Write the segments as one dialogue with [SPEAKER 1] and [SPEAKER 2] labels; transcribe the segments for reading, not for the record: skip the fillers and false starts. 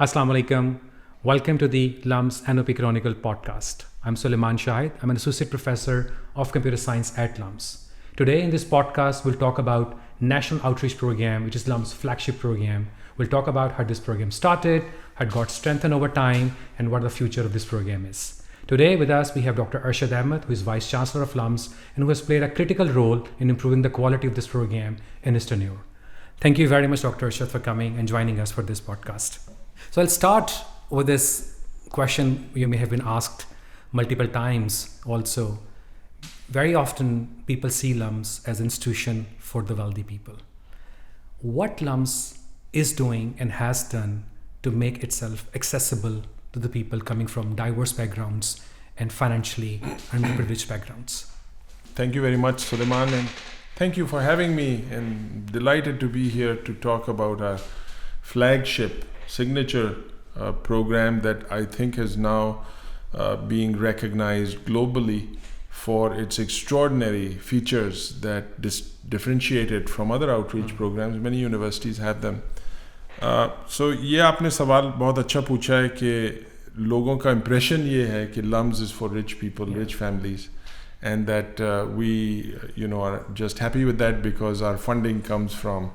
[SPEAKER 1] Assalamu alaikum. Welcome to the LUMS NOP Chronicle podcast. I'm Suleiman Shahid. I'm an associate professor of computer science at LUMS. Today in this podcast, we'll talk about National Outreach Program, which is LUMS flagship program. We'll talk about how this program started, how it got strengthened over time, and what the future of this program is. Today with us, we have Dr. Arshad, who is Vice Chancellor of LUMS and who has played a critical role in improving the quality of this program in his tenure. Thank you very much, Dr. Arshad, for coming and joining us for this podcast. So I'll start with this question you may have been asked multiple times also. Very often people see LUMS as an institution for the wealthy people. What LUMS is doing and has done to make itself accessible to the people coming from diverse backgrounds and financially underprivileged backgrounds?
[SPEAKER 2] Thank you very much, Suleiman, and thank you for having me, and delighted to be here to talk about our flagship signature program that I think is now being recognized globally for its extraordinary features that differentiate it from other outreach programs. Many universities have them. So ये आपने सवाल बहुत अच्छा पूछा है कि लोगों का impression ये है कि LUMS is for rich people, rich families, and that we are just happy with that because our funding comes from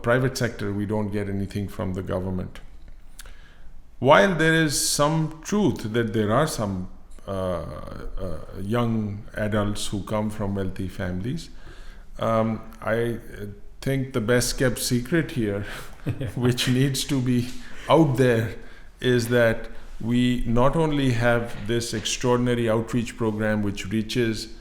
[SPEAKER 2] private sector. We don't get anything from the government. While there is some truth that there are some young adults who come from wealthy families, I think the best kept secret here, which needs to be out there, is that we not only have this extraordinary outreach program which reaches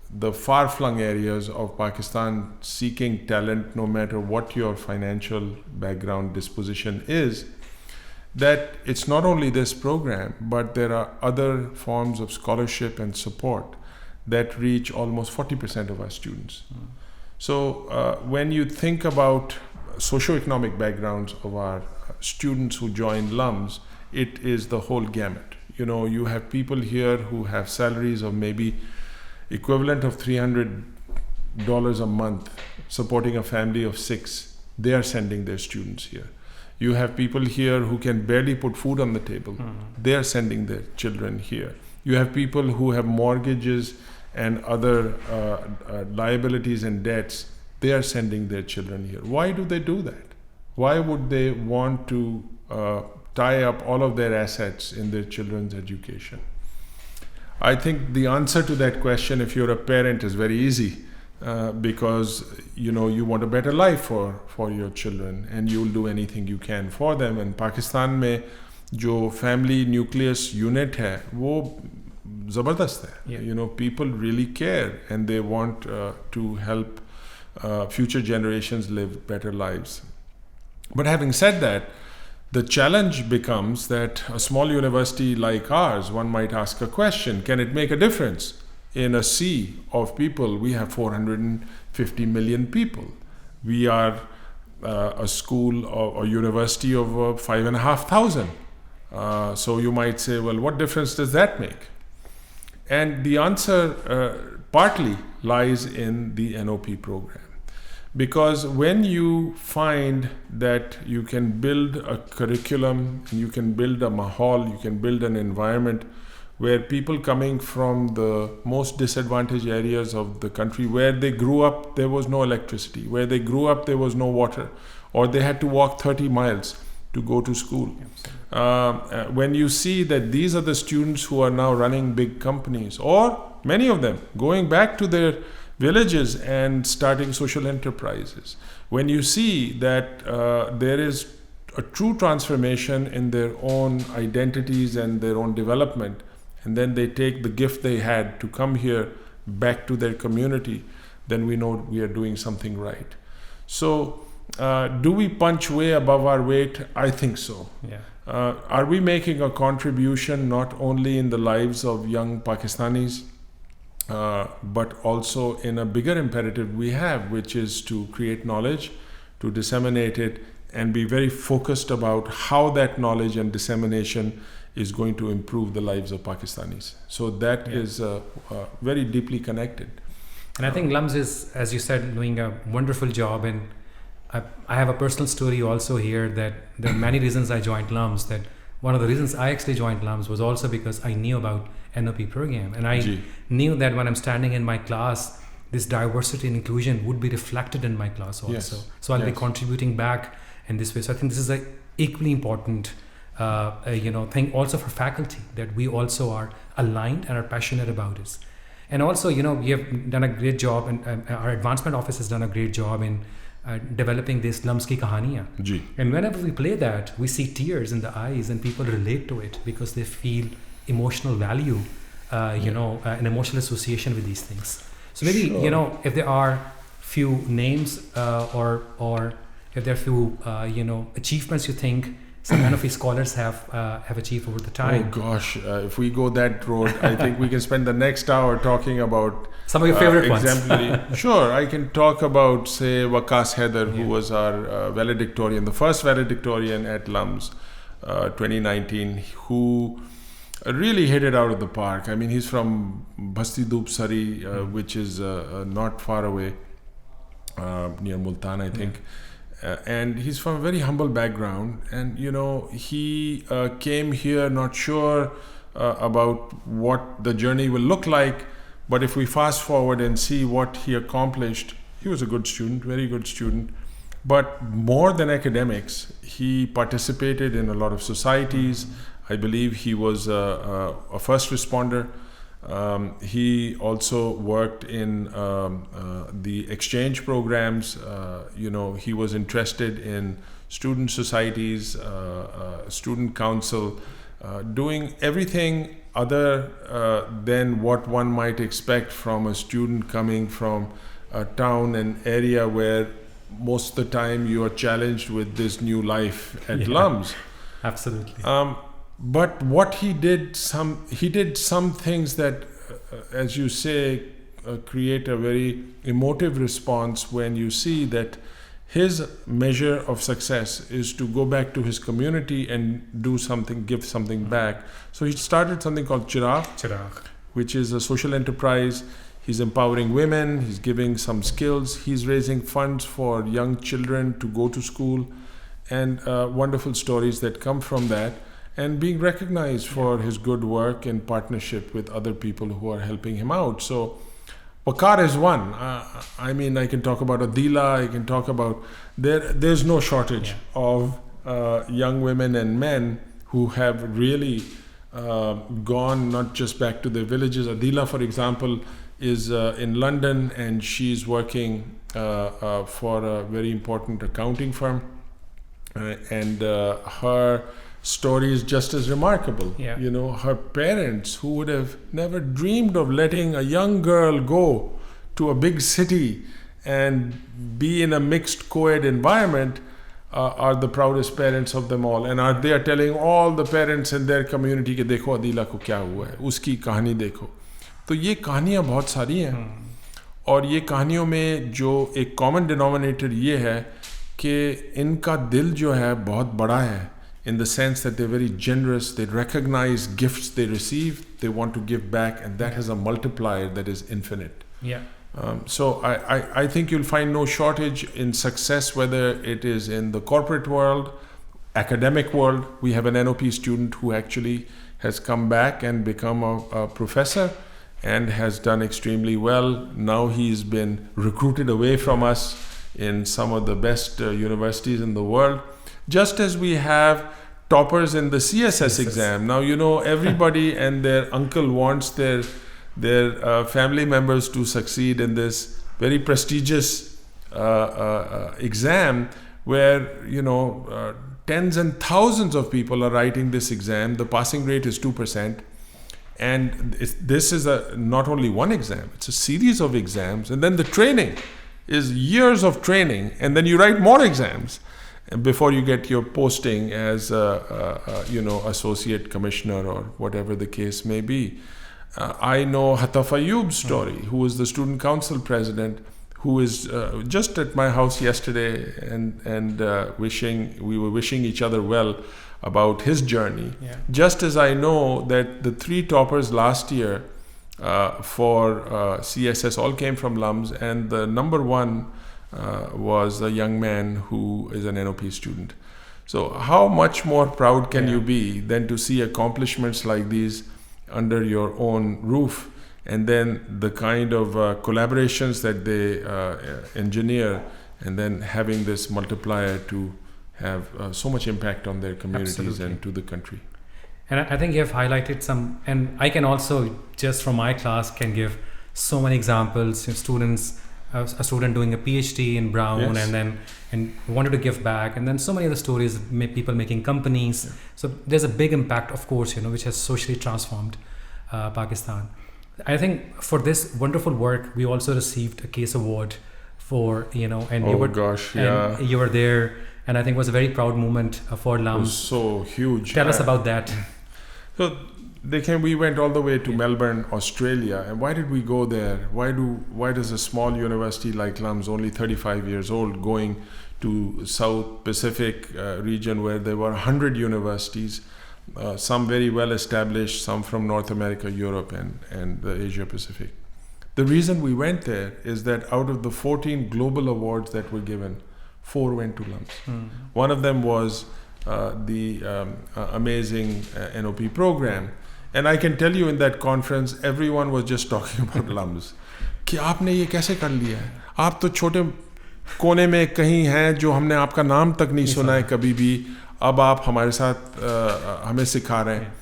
[SPEAKER 2] the far-flung areas of Pakistan seeking talent, no matter what your financial background disposition is, that it's not only this program, but there are other forms of scholarship and support that reach almost 40% of our students. So when you think about socioeconomic backgrounds of our students who join LUMS, it is the whole gamut. You have people here who have salaries of maybe equivalent of $300 a month, supporting a family of 6. They are sending their students here. You have people here who can barely put food on the table. They are sending their children here. You have people who have mortgages and other liabilities and debts. They are sending their children here. Why do they do that? Why would they want to tie up all of their assets in their children's education? I think the answer to that question, if you're a parent, is very easy, because you want a better life for your children, and you'll do anything you can for them. And Pakistan में जो family nucleus unit है वो ज़बरदस्त है. People really care, and they want to help future generations live better lives. But having said that, the challenge becomes that a small university like ours, one might ask a question: can it make a difference in a sea of people? We have 450 million people. We are a school or a university of 5,500. So you might say, well, what difference does that make? And the answer partly lies in the NOP program. Because when you find that you can build a curriculum, you can build a mahal, you can build an environment where people coming from the most disadvantaged areas of the country, where they grew up, there was no electricity, where they grew up, there was no water, or they had to walk 30 miles to go to school. When you see that these are the students who are now running big companies, or many of them going back to their villages and starting social enterprises, when you see that there is a true transformation in their own identities and their own development, and then they take the gift they had to come here back to their community, then we know we are doing something right. So do we punch way above our weight? I think so. Are we making a contribution not only in the lives of young Pakistanis, but also in a bigger imperative we have, which is to create knowledge, to disseminate it, and be very focused about how that knowledge and dissemination is going to improve the lives of Pakistanis. So that is very deeply connected.
[SPEAKER 1] And I think LUMS is, as you said, doing a wonderful job in I have a personal story also here, that there are many reasons I joined LUMS. That one of the reasons I actually joined LUMS was also because I knew about NOP program, and I knew that when I'm standing in my class, this diversity and inclusion would be reflected in my class also.
[SPEAKER 2] Yes.
[SPEAKER 1] So I'll be
[SPEAKER 2] Yes.
[SPEAKER 1] contributing back in this way. So I think this is a equally important thing also for faculty, that we also are aligned and are passionate about this. And also, we have done a great job, and our advancement office has done a great job in developing this LUMS ki kahaniyan.
[SPEAKER 2] Ji.
[SPEAKER 1] And whenever we play that, we see tears in the eyes, and people relate to it because they feel emotional value, an emotional association with these things. So maybe,
[SPEAKER 2] Sure.
[SPEAKER 1] if there are few names or if there are few, achievements you think some NOP scholars have achieved over the
[SPEAKER 2] Oh
[SPEAKER 1] time.
[SPEAKER 2] gosh, if we go that road, I think we can spend the next hour talking about
[SPEAKER 1] Some of your favorite ones.
[SPEAKER 2] exemplary. Sure, I can talk about, say, Waqas Haider, who
[SPEAKER 1] Yeah.
[SPEAKER 2] was our valedictorian, the first valedictorian at LUMS 2019, who really hit it out of the park. I mean, he's from Basti Doop Sari, which is not far away, near Multan, I think. And he's from a very humble background, and he came here not sure about what the journey will look like, but if we fast forward and see what he accomplished, he was a good student, very good student. But more than academics, he participated in a lot of societies. I believe he was a first responder. He also worked in the exchange programs. He was interested in student societies, student council, doing everything other than what one might expect from a student coming from a town and area where most of the time you are challenged with this new life at LUMS.
[SPEAKER 1] Absolutely.
[SPEAKER 2] But what he did some things that, as you say, create a very emotive response when you see that his measure of success is to go back to his community and do something, give something back. So he started something called Chirag, which is a social enterprise. He's empowering women, he's giving some skills, he's raising funds for young children to go to school, and wonderful stories that come from that, and being recognized for his good work in partnership with other people who are helping him out. So Waqar is one. I mean, I can talk about Adila, I can talk about, there's no shortage of young women and men who have really gone not just back to their villages. Adila, for example, is in London, and she's working for a very important accounting firm, and her story is just as remarkable. Her parents, who would have never dreamed of letting a young girl go to a big city and be in a mixed co-ed environment, are the proudest parents of them all, and they are telling all the parents in their community कि देखो अदीला को क्या हुआ है, उसकी कहानी देखो. तो ये कहानियाँ बहुत सारी हैं, और ये कहानियों में जो एक कॉमन डिनोमिनेटर ये है कि इनका दिल जो है बहुत बड़ा है, in the sense that they're very generous, they recognize gifts they receive, they want to give back, and that has a multiplier that is infinite. So I think you'll find no shortage in success, whether it is in the corporate world, academic world. We have an NOP student who actually has come back and become a professor and has done extremely well. Now he's been recruited away from us in some of the best universities in the world. Just as we have toppers in the CSS exam. Now, everybody and their uncle wants their family members to succeed in this very prestigious exam where, tens and thousands of people are writing this exam. The passing rate is 2%. And this is not only one exam, it's a series of exams. And then the training is years of training. And then you write more exams before you get your posting as associate commissioner or whatever the case may be. I know Hataf Ayoub's story, who is the student council president, who is just at my house yesterday, and we were wishing each other well about his journey. Just as I know that the 3 toppers last year for CSS all came from LUMS, and the number 1 was a young man who is an NOP student. So how much more proud can you be than to see accomplishments like these under your own roof, and then the kind of collaborations that they engineer, and then having this multiplier to have so much impact on their communities and to the country.
[SPEAKER 1] And I think you have highlighted some, and I can also, just from my class, can give so many examples. Students, a student doing a PhD in Brown, and wanted to give back, and then so many other stories, people making companies. So there's a big impact, of course, which has socially transformed Pakistan. I think for this wonderful work, we also received a CASE award for, and you were there, and I think it was a very proud moment for LUMS.
[SPEAKER 2] It was so huge.
[SPEAKER 1] Tell us about that.
[SPEAKER 2] So we went all the way to Melbourne, Australia. And why did we go there? Why does a small university like LUMS, only 35 years old, going to South Pacific region where there were 100 universities, some very well established, some from North America, Europe, and the Asia Pacific? The reason we went there is that out of the 14 global awards that were given, 4 went to LUMS. One of them was the amazing NOP program. And I can tell you, in that conference, everyone was just talking about LUMS. कि आपने ये कैसे कर लिया है? आप तो छोटे कोने में कहीं हैं जो हमने आपका नाम तक नहीं सुना है कभी भी, अब आप हमारे साथ हमें सिखा रहे हैं.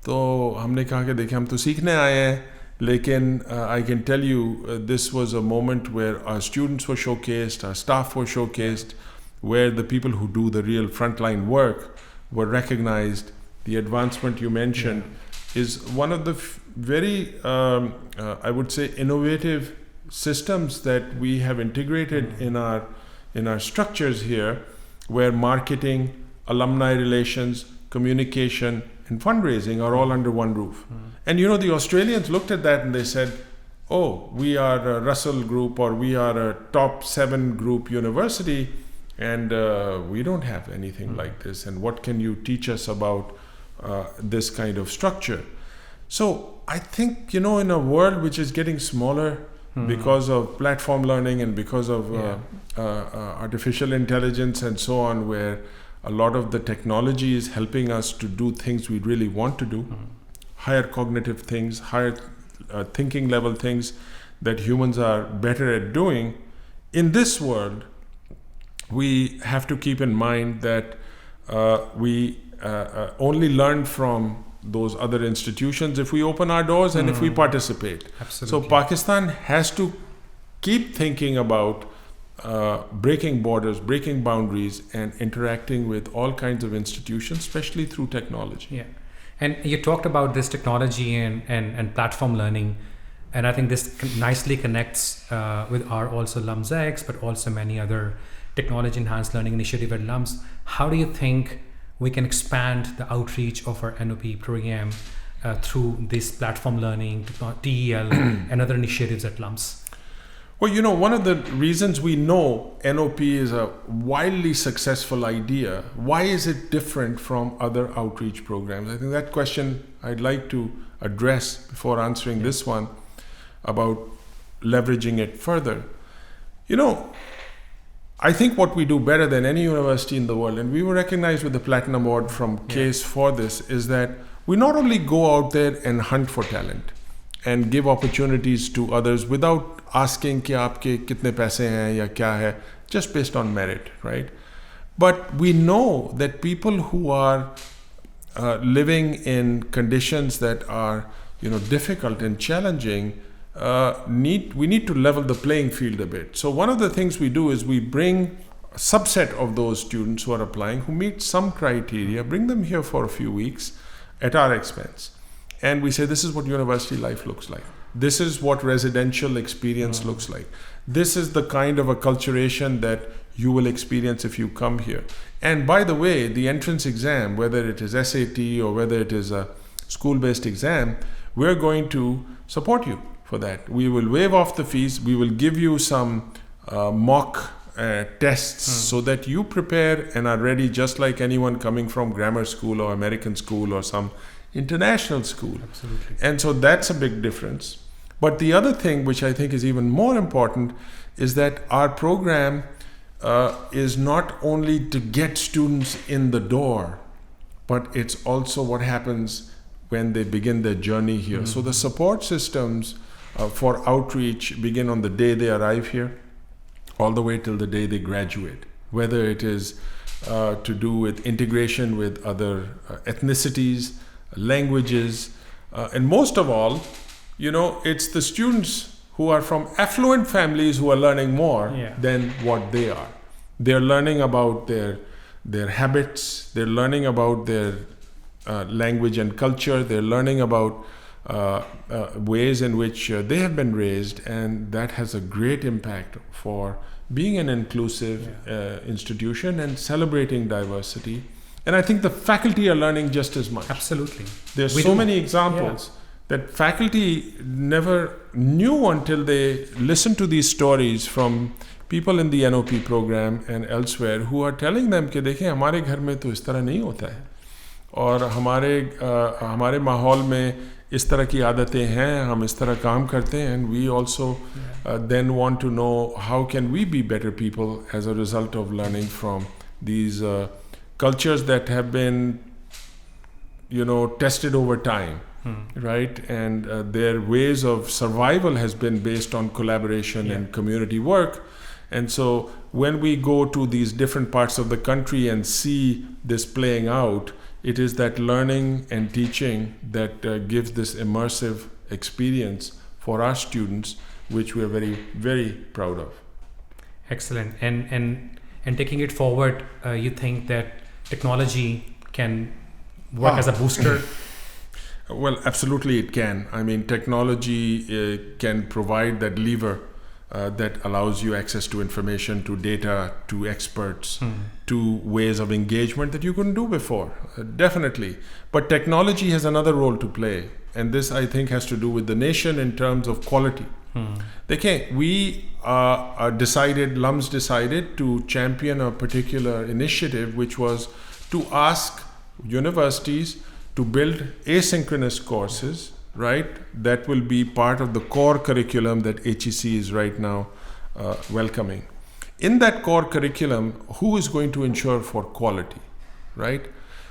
[SPEAKER 2] तो हमने कहा कि देखिए, हम तो सीखने आए हैं, लेकिन I can tell you, this was a moment where our students were showcased, our staff were showcased, where the people who do the real frontline work were recognized. The advancement you mentioned is one of the very, I would say, innovative systems that we have integrated in our structures here, where marketing, alumni relations, communication, and fundraising are all under one roof. And the Australians looked at that and they said, oh, we are a Russell Group, or we are a top 7 group university, and we don't have anything like this. And what can you teach us about this kind of structure? So I think, in a world which is getting smaller because of platform learning and because of artificial intelligence and so on, where a lot of the technology is helping us to do things we really want to do, higher cognitive things, higher thinking level things that humans are better at doing. In this world, we have to keep in mind that we only learn from those other institutions if we open our doors and if we participate.
[SPEAKER 1] Absolutely.
[SPEAKER 2] So Pakistan has to keep thinking about breaking borders, breaking boundaries, and interacting with all kinds of institutions, especially through technology.
[SPEAKER 1] Yeah. And you talked about this technology and platform learning, and I think this nicely connects with our also LUMSX, but also many other technology enhanced learning initiative at LUMS. How do you think we can expand the outreach of our NOP program through this platform learning, TEL, and other initiatives at LUMS?
[SPEAKER 2] Well, one of the reasons we know NOP is a wildly successful idea, why is it different from other outreach programs? I think that question I'd like to address before answering this one about leveraging it further. I think what we do better than any university in the world, and we were recognized with the Platinum Award from CASE for this, is that we not only go out there and hunt for talent and give opportunities to others without asking कि आपके कितने पैसे हैं या क्या है, just based on merit, right? But we know that people who are living in conditions that are, difficult and challenging, we need to level the playing field a bit. So one of the things we do is we bring a subset of those students who are applying, who meet some criteria, bring them here for a few weeks at our expense. And we say, this is what university life looks like. This is what residential experience looks like. This is the kind of acculturation that you will experience if you come here. And by the way, the entrance exam, whether it is SAT or whether it is a school-based exam, we're going to support you for that. We will waive off the fees. We will give you some mock tests so that you prepare and are ready just like anyone coming from grammar school or American school or some international school.
[SPEAKER 1] Absolutely.
[SPEAKER 2] And so that's a big difference. But the other thing, which I think is even more important, is that our program is not only to get students in the door, but it's also what happens when they begin their journey here. So the support systems for outreach begin on the day they arrive here, all the way till the day they graduate, whether it is to do with integration with other ethnicities, languages, and most of all, it's the students who are from affluent families who are learning more than what they are. They're learning about their habits, they're learning about their language and culture, they're learning about ways in which they have been raised, and that has a great impact for being an inclusive institution and celebrating diversity. And I think the faculty are learning just as much.
[SPEAKER 1] Absolutely.
[SPEAKER 2] There's so many examples that faculty never knew until they listened to these stories from people in the NOP program and elsewhere who are telling them कि देखें हमारे घर में तो इस तरह नहीं होता है और हमारे माहौल में इस तरह की आदतें हैं, हम इस तरह काम करते हैं, and we also then want to know how can we be better people as a result of learning from these cultures that have been tested over time. Right, and their ways of survival has been based on collaboration and community work. And so when we go to these different parts of the country and see this playing out, it is that learning and teaching that gives this immersive experience for our students, which we are very, very proud of.
[SPEAKER 1] Excellent. And taking it forward, you think that technology can work as a booster?
[SPEAKER 2] Well, absolutely it can. I mean, technology can provide that lever that allows you access to information, to data, to experts, to ways of engagement that you couldn't do before. Definitely. But technology has another role to play. And this, I think, has to do with the nation in terms of quality. We LUMS decided to champion a particular initiative, which was to ask universities to build asynchronous courses, right, that will be part of the core curriculum that HEC is right now welcoming. In that core curriculum, who is going to ensure for quality, right?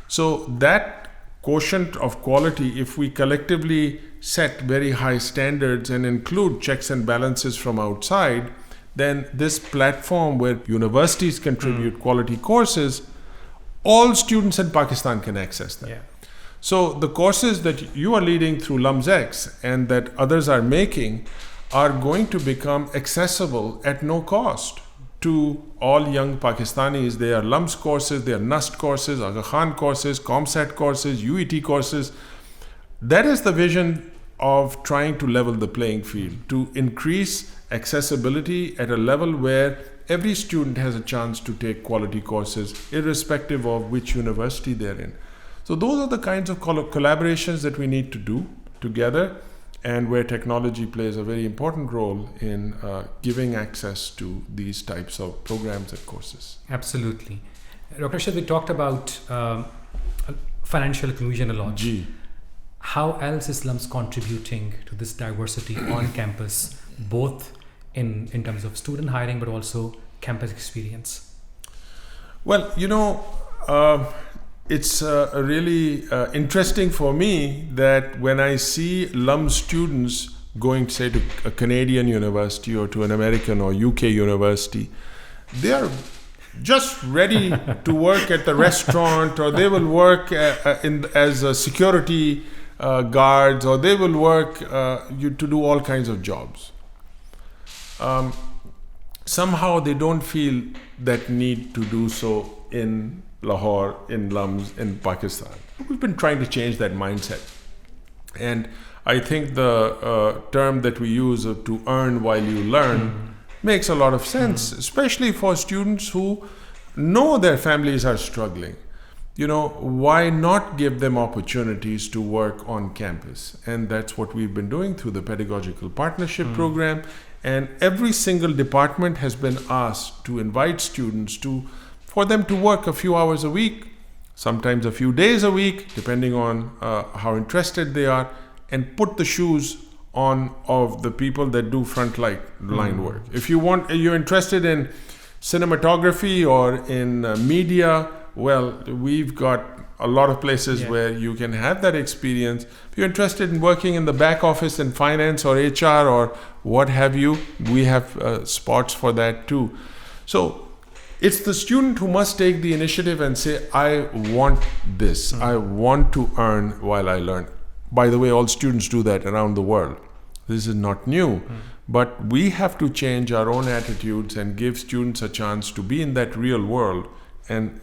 [SPEAKER 2] So that quotient of quality, if we collectively set very high standards and include checks and balances from outside, then this platform where universities contribute quality courses, all students in Pakistan can access them. So the courses that you are leading through LUMS and that others are making are going to become accessible at no cost to all young Pakistanis. They are LUMS courses, they are NUST courses, Aga Khan courses, ComSat courses, UET courses. That is the vision of trying to level the playing field, to increase accessibility at a level where every student has a chance to take quality courses, irrespective of which university they're in. So those are the kinds of collaborations that we need to do together, and where technology plays a very important role in giving access to these types of programs and courses.
[SPEAKER 1] Absolutely. Dr. Arshad, we talked about financial inclusion a lot. How else is LUMS contributing to this diversity on campus, both in terms of student hiring, but also campus experience?
[SPEAKER 2] Well, it's really interesting for me that when I see LUMS students going, say, to a Canadian university or to an American or UK university, they are just ready to work at the restaurant, or they will work as a security guards, or they will work to do all kinds of jobs. Somehow they don't feel that need to do so in Lahore, in LUMS, in Pakistan. We've been trying to change that mindset. And I think the term that we use of to earn while you learn makes a lot of sense, especially for students who know their families are struggling. Why not give them opportunities to work on campus? And that's what we've been doing through the Pedagogical Partnership Program. And every single department has been asked to invite students for them to work a few hours a week, sometimes a few days a week, depending on how interested they are, and put the shoes of the people that do line work. If you're interested in cinematography or in media, well, we've got a lot of places where you can have that experience. If you're interested in working in the back office in finance or HR or what have you, we have spots for that too. So it's the student who must take the initiative and say, I want this. I want to earn while I learn. By the way, all students do that around the world. This is not new. But we have to change our own attitudes and give students a chance to be in that real world. And,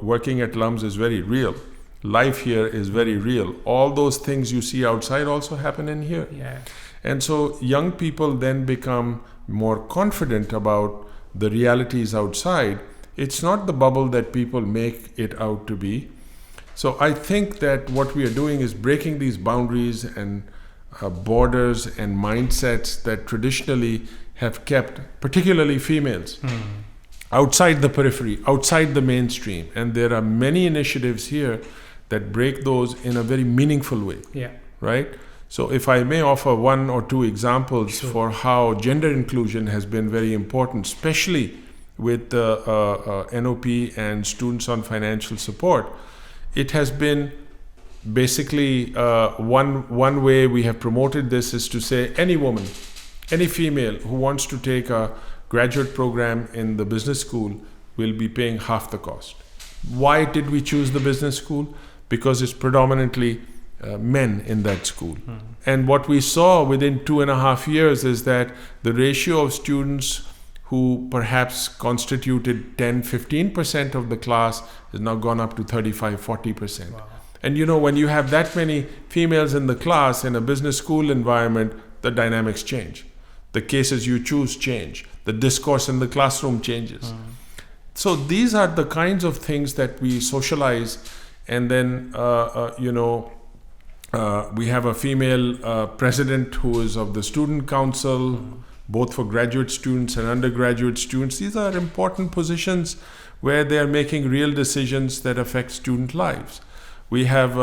[SPEAKER 2] working at LUMS is very real. Life here is very real. All those things you see outside also happen in here.
[SPEAKER 1] Yeah.
[SPEAKER 2] And so young people then become more confident about the realities outside. It's not the bubble that people make it out to be. So I think that what we are doing is breaking these boundaries and borders and mindsets that traditionally have kept, particularly females, outside the periphery, outside the mainstream. And there are many initiatives here that break those in a very meaningful way.
[SPEAKER 1] Yeah.
[SPEAKER 2] Right? So if I may offer one or two examples for how gender inclusion has been very important, especially with NOP and students on financial support, it has been basically one way we have promoted this is to say any woman, any female who wants to take a graduate program in the business school will be paying half the cost. Why did we choose the business school? Because it's predominantly men in that school. And what we saw within 2.5 years is that the ratio of students who perhaps constituted 10-15% of the class has now gone up to 35-40%.
[SPEAKER 1] Wow.
[SPEAKER 2] And when you have that many females in the class in a business school environment, the dynamics change. The cases you choose change. The discourse in the classroom changes. So these are the kinds of things that we socialize. And then, we have a female president who is of the student council, both for graduate students and undergraduate students. These are important positions where they are making real decisions that affect student lives. We have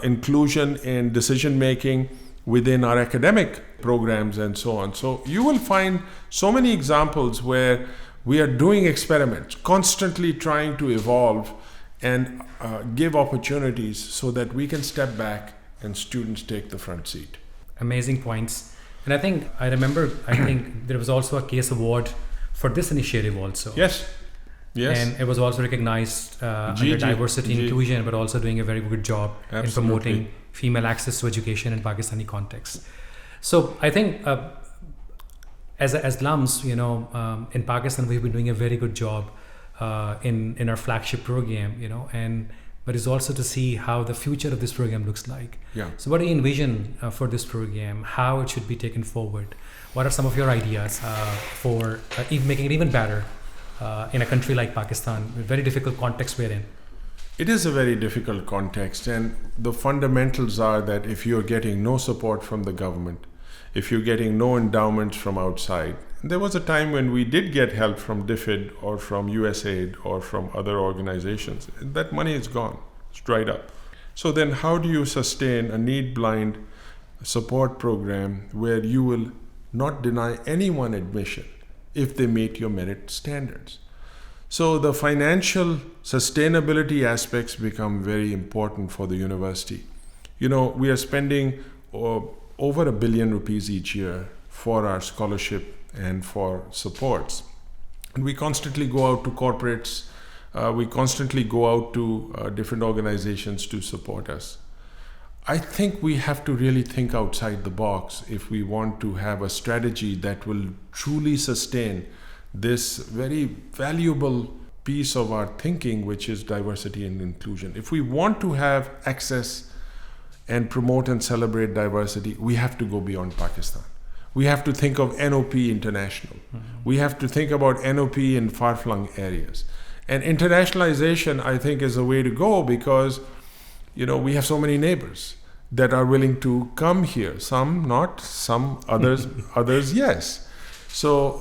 [SPEAKER 2] inclusion in decision making within our academic programs and so on. So you will find so many examples where we are doing experiments, constantly trying to evolve and give opportunities so that we can step back and students take the front seat.
[SPEAKER 1] Amazing points. And I think there was also a case award for this initiative also.
[SPEAKER 2] Yes.
[SPEAKER 1] And it was also recognized under diversity and inclusion, but also doing a very good job in promoting female access to education in Pakistani context. So I think as LUMS, in Pakistan, we've been doing a very good job in our flagship program, but it's also to see how the future of this program looks like.
[SPEAKER 2] Yeah.
[SPEAKER 1] So what do you envision for this program, how it should be taken forward? What are some of your ideas for making it even better in a country like Pakistan, a very difficult context we're in?
[SPEAKER 2] It is a very difficult context, and the fundamentals are that if you're getting no support from the government, if you're getting no endowments from outside, there was a time when we did get help from DFID or from USAID or from other organizations. That money is gone, it's dried up. So then how do you sustain a need-blind support program where you will not deny anyone admission if they meet your merit standards? So the financial sustainability aspects become very important for the university. We are spending over ₹1 billion each year for our scholarship and for supports. And we constantly go out to corporates, we constantly go out to different organizations to support us. I think we have to really think outside the box if we want to have a strategy that will truly sustain this very valuable piece of our thinking, which is diversity and inclusion. If we want to have access and promote and celebrate diversity, we have to go beyond Pakistan. We have to think of NOP international. We have to think about NOP in far-flung areas. And internationalization, I think, is a way to go because, we have so many neighbors that are willing to come here. Some not, some others yes. So,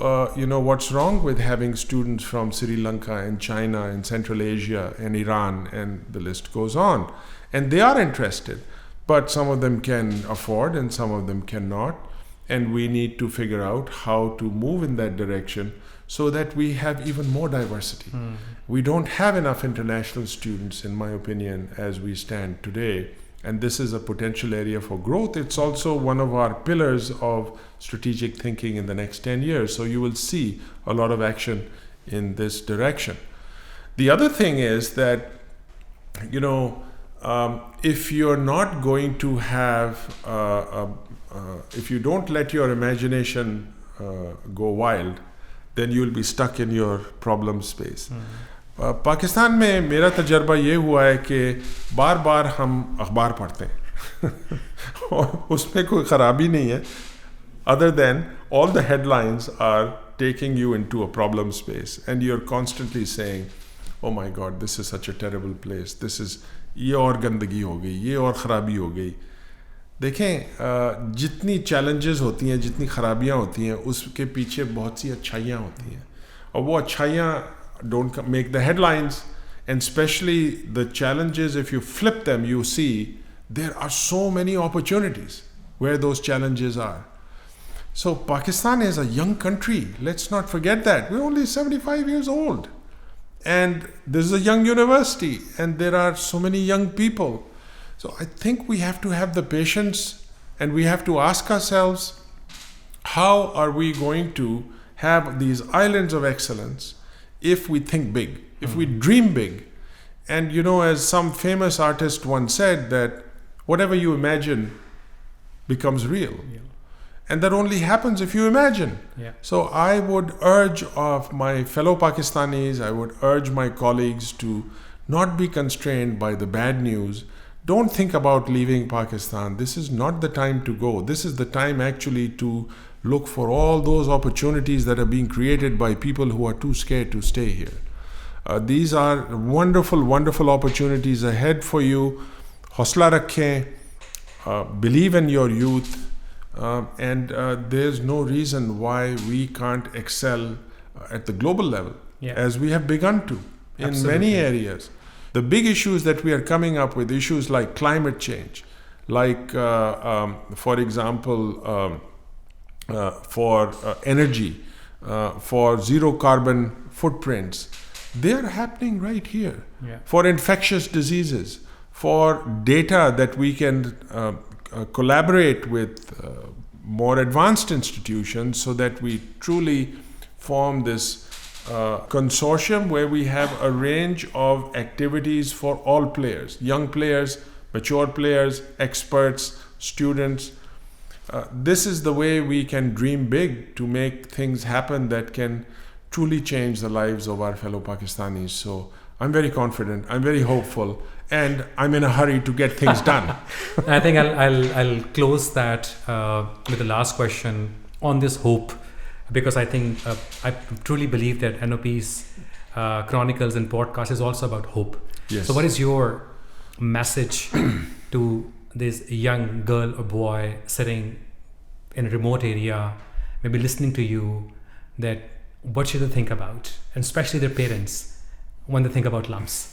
[SPEAKER 2] what's wrong with having students from Sri Lanka and China and Central Asia and Iran, and the list goes on. And they are interested. but some of them can afford and some of them cannot. And we need to figure out how to move in that direction so that we have even more diversity. We don't have enough international students, in my opinion, as we stand today. And this is a potential area for growth. It's also one of our pillars of strategic thinking in the next 10 years. So you will see a lot of action in this direction. The other thing is that, if you're not going to have, if you don't let your imagination go wild, then you'll be stuck in your problem space. Pakistan में मेरा तजर्बा ये हुआ है कि बार बार हम अखबार पढ़ते हैं और उसमें कोई ख़राबी नहीं है, other than all the headlines are taking you into a problem space and you're constantly saying, oh my God, this is such a terrible place, this is, ये और गंदगी हो गई, ये और ख़राबी हो गई. देखें, जितनी challenges होती हैं, जितनी ख़राबियाँ होती हैं, उसके पीछे बहुत सी अच्छाइयाँ होती हैं और वो अच्छाइयाँ don't make the headlines. And especially the challenges, if you flip them, you see there are so many opportunities where those challenges are. So Pakistan is a young country. Let's not forget that. We're only 75 years old. And this is a young university and there are so many young people. So I think we have to have the patience and we have to ask ourselves, how are we going to have these islands of excellence if we think big, if we dream big? And as some famous artist once said, that whatever you imagine becomes real.
[SPEAKER 1] Yeah.
[SPEAKER 2] And that only happens if you imagine.
[SPEAKER 1] Yeah.
[SPEAKER 2] So I would urge of my fellow Pakistanis, I would urge my colleagues to not be constrained by the bad news. Don't think about leaving Pakistan. This is not the time to go. This is the time actually to look for all those opportunities that are being created by people who are too scared to stay here. These are wonderful, wonderful opportunities ahead for you. Hausla rakhein, believe in your youth, and there's no reason why we can't excel at the global level, as we have begun to in
[SPEAKER 1] Absolutely.
[SPEAKER 2] Many areas. The big issues that we are coming up with, issues like climate change, like, for example, for energy, for zero carbon footprints, they are happening right here.
[SPEAKER 1] Yeah.
[SPEAKER 2] For infectious diseases, for data that we can collaborate with more advanced institutions so that we truly form this consortium where we have a range of activities for all players, young players, mature players, experts, students. This is the way we can dream big to make things happen that can truly change the lives of our fellow Pakistanis. So I'm very confident, I'm very hopeful, and I'm in a hurry to get things done.
[SPEAKER 1] I think I'll close that with the last question on this hope, because I think I truly believe that NOP's Chronicles and podcast is also about hope.
[SPEAKER 2] Yes.
[SPEAKER 1] So what is your message to this young girl or boy sitting in a remote area, maybe listening to you, that what should they think about, and especially their parents, when they think about LUMS?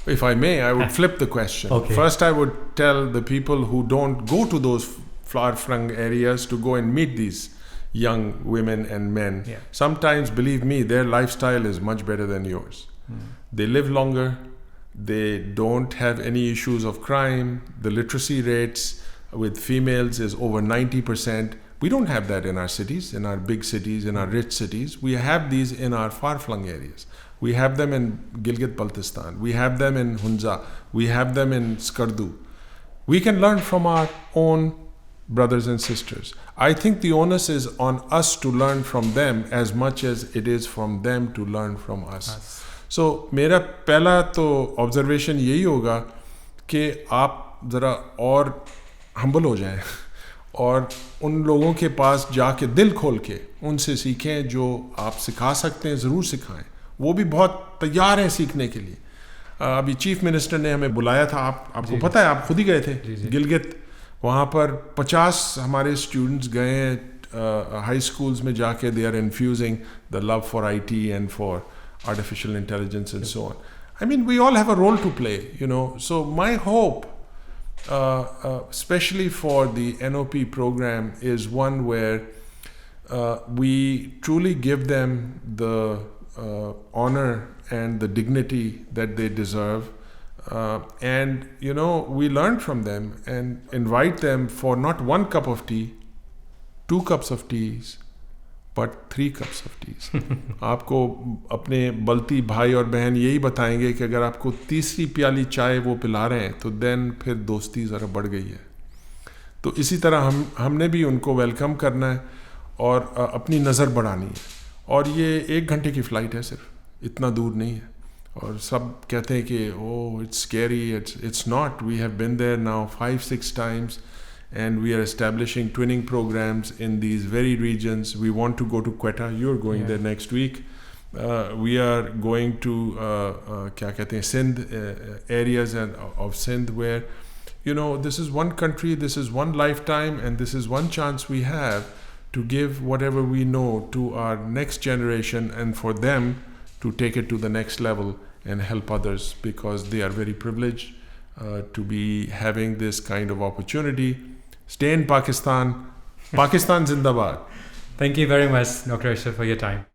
[SPEAKER 2] If I may, I would flip the question.
[SPEAKER 1] Okay.
[SPEAKER 2] First, I would tell the people who don't go to those far-flung areas to go and meet these young women and men.
[SPEAKER 1] Yeah.
[SPEAKER 2] Sometimes, believe me, their lifestyle is much better than yours. They live longer. They don't have any issues of crime. The literacy rates with females is over 90%. We don't have that in our cities, in our big cities, in our rich cities. We have these in our far-flung areas. We have them in Gilgit-Baltistan. We have them in Hunza. We have them in Skardu. We can learn from our own brothers and sisters. I think the onus is on us to learn from them as much as it is from them to learn from us. So मेरा पहला तो observation यही होगा कि आप ज़रा और humble हो जाएं और उन लोगों के पास जाके दिल खोल के उनसे सीखें जो आप सिखा सकते हैं, ज़रूर सिखाएं. वो भी बहुत तैयार हैं सीखने के लिए. अभी चीफ मिनिस्टर ने हमें बुलाया था, आपको पता है, आप खुद ही गए थे गिलगित. वहाँ पर 50 हमारे स्टूडेंट्स गए हैं हाई स्कूल्स में जाके. They are infusing the love for IT and for artificial intelligence and so on. I mean, we all have a role to play, So my hope especially for the NOP program, is one where we truly give them the honor and the dignity that they deserve. And we learn from them and invite them for not 1 cup of tea, 2 cups of teas, but 3 cups of teas. आपको अपने बल्ती भाई और बहन यही बताएंगे कि अगर आपको तीसरी प्याली चाय वो पिला रहे हैं तो देन फिर दोस्ती ज़रा बढ़ गई है. तो इसी तरह हमने भी उनको वेलकम करना है और अपनी नज़र बढ़ानी है. और ये 1 घंटे की फ़्लाइट है, सिर्फ इतना दूर नहीं है. और सब कहते हैं कि oh it's scary. It's not. We have been there now 5-6 times. And we are establishing twinning programs in these very regions. We want to go to Quetta. You're going there next week. We are going to क्या कहते हैं Sindh areas of Sindh where this is one country, this is one lifetime, and this is one chance we have to give whatever we know to our next generation and for them to take it to the next level and help others, because they are very privileged to be having this kind of opportunity. Stay in Pakistan. Pakistan Zindabad.
[SPEAKER 1] Thank you very much, Dr. Arshad, for your time.